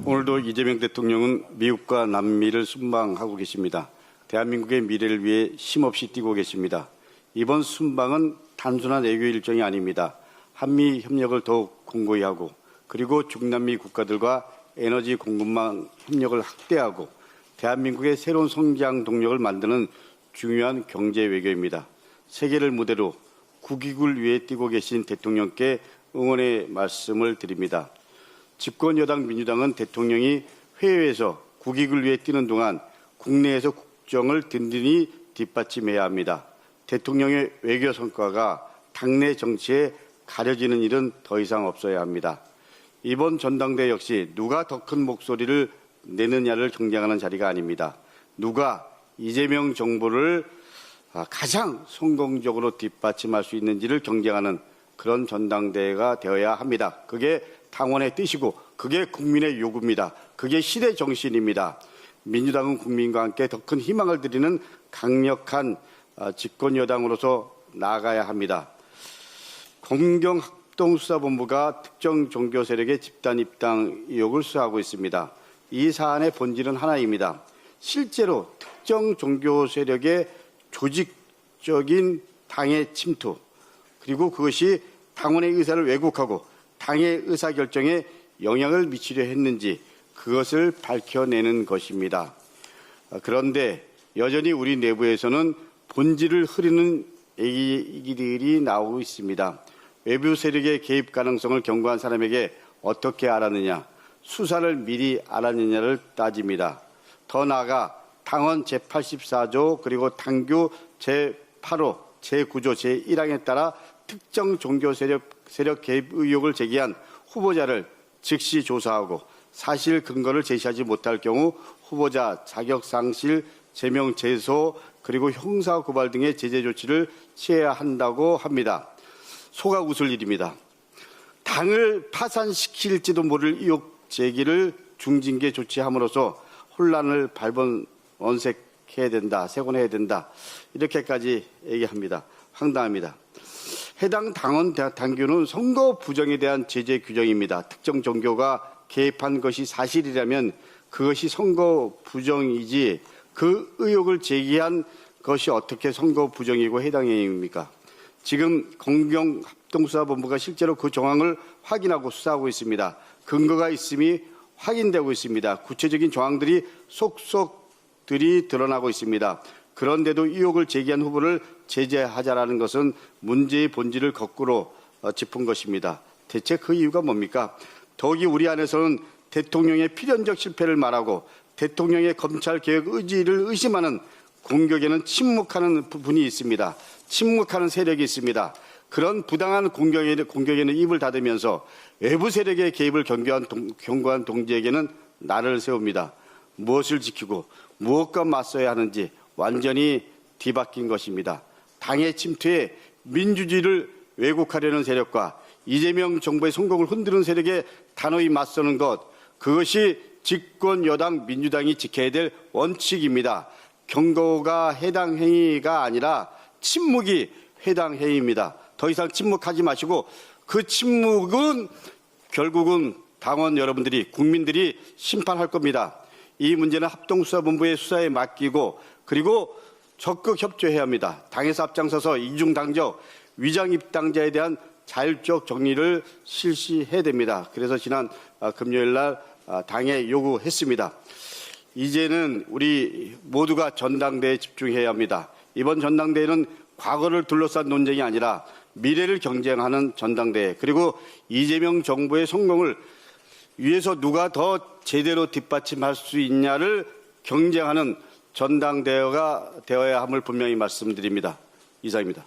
오늘도 이재명 대통령은 미국과 남미를 순방하고 계십니다. 대한민국의 미래를 위해 쉼없이 뛰고 계십니다. 이번 순방은 단순한 외교 일정이 아닙니다. 한미 협력을 더욱 공고히 하고 그리고 중남미 국가들과 에너지 공급망 협력을 확대하고 대한민국의 새로운 성장 동력을 만드는 중요한 경제 외교입니다. 세계를 무대로 국익을 위해 뛰고 계신 대통령께 응원의 말씀을 드립니다. 집권 여당 민주당은 대통령이 해외에서 국익을 위해 뛰는 동안 국내에서 국정을 든든히 뒷받침해야 합니다. 대통령의 외교 성과가 당내 정치에 가려지는 일은 더 이상 없어야 합니다. 이번 전당대회 역시 누가 더 큰 목소리를 내느냐를 경쟁하는 자리가 아닙니다. 누가 이재명 정부를 가장 성공적으로 뒷받침할 수 있는지를 경쟁하는 그런 전당대회가 되어야 합니다. 그게 당원의 뜻이고 그게 국민의 요구입니다. 그게 시대 정신입니다. 민주당은 국민과 함께 더 큰 희망을 드리는 강력한 집권 여당으로서 나아가야 합니다. 공경합동수사본부가 특정 종교 세력의 집단 입당 의혹을 수사하고 있습니다. 이 사안의 본질은 하나입니다. 실제로 특정 종교 세력의 조직적인 당의 침투, 그리고 그것이 당원의 의사를 왜곡하고 당의 의사결정에 영향을 미치려 했는지 그것을 밝혀내는 것입니다. 그런데 여전히 우리 내부에서는 본질을 흐리는 얘기들이 나오고 있습니다. 외부 세력의 개입 가능성을 경고한 사람에게 어떻게 알았느냐, 수사를 미리 알았느냐를 따집니다. 더 나아가 당헌 제84조 그리고 당규 제8호, 제9조, 제1항에 따라 특정 종교 세력 개입 의혹을 제기한 후보자를 즉시 조사하고 사실 근거를 제시하지 못할 경우 후보자 자격상실, 제명 제소 그리고 형사고발 등의 제재 조치를 취해야 한다고 합니다. 속아 웃을 일입니다. 당을 파산시킬지도 모를 의혹 제기를 중징계 조치함으로써 혼란을 발본원색해야 된다, 세곤해야 된다, 이렇게까지 얘기합니다. 황당합니다. 해당 당원 당규는 선거 부정에 대한 제재 규정입니다. 특정 종교가 개입한 것이 사실이라면 그것이 선거 부정이지 그 의혹을 제기한 것이 어떻게 선거 부정이고 해당 행위입니까? 지금 공경합동수사본부가 실제로 그 정황을 확인하고 수사하고 있습니다. 근거가 있음이 확인되고 있습니다. 구체적인 정황들이 속속들이 드러나고 있습니다. 그런데도 의혹을 제기한 후보를 제재하자라는 것은 문제의 본질을 거꾸로 짚은 것입니다. 대체 그 이유가 뭡니까? 더욱이 우리 안에서는 대통령의 필연적 실패를 말하고 대통령의 검찰개혁 의지를 의심하는 공격에는 침묵하는 부분이 있습니다. 침묵하는 세력이 있습니다. 그런 부당한 공격에는 입을 닫으면서 외부 세력의 개입을 경고한 동지에게는 날을 세웁니다. 무엇을 지키고 무엇과 맞서야 하는지 완전히 뒤바뀐 것입니다. 당의 침투에 민주주의를 왜곡하려는 세력과 이재명 정부의 성공을 흔드는 세력에 단호히 맞서는 것, 그것이 집권 여당 민주당이 지켜야 될 원칙입니다. 경고가 해당 행위가 아니라 침묵이 해당 행위입니다. 더 이상 침묵하지 마시고 그 침묵은 결국은 당원 여러분들이, 국민들이 심판할 겁니다. 이 문제는 합동수사본부의 수사에 맡기고 그리고 적극 협조해야 합니다. 당에서 앞장서서 이중당적, 위장입당자에 대한 자율적 정리를 실시해야 됩니다. 그래서 지난 금요일 날 당에 요구했습니다. 이제는 우리 모두가 전당대회에 집중해야 합니다. 이번 전당대회는 과거를 둘러싼 논쟁이 아니라 미래를 경쟁하는 전당대회, 그리고 이재명 정부의 성공을 위해서 누가 더 제대로 뒷받침할 수 있냐를 경쟁하는 전당대회가 되어야 함을 분명히 말씀드립니다. 이상입니다.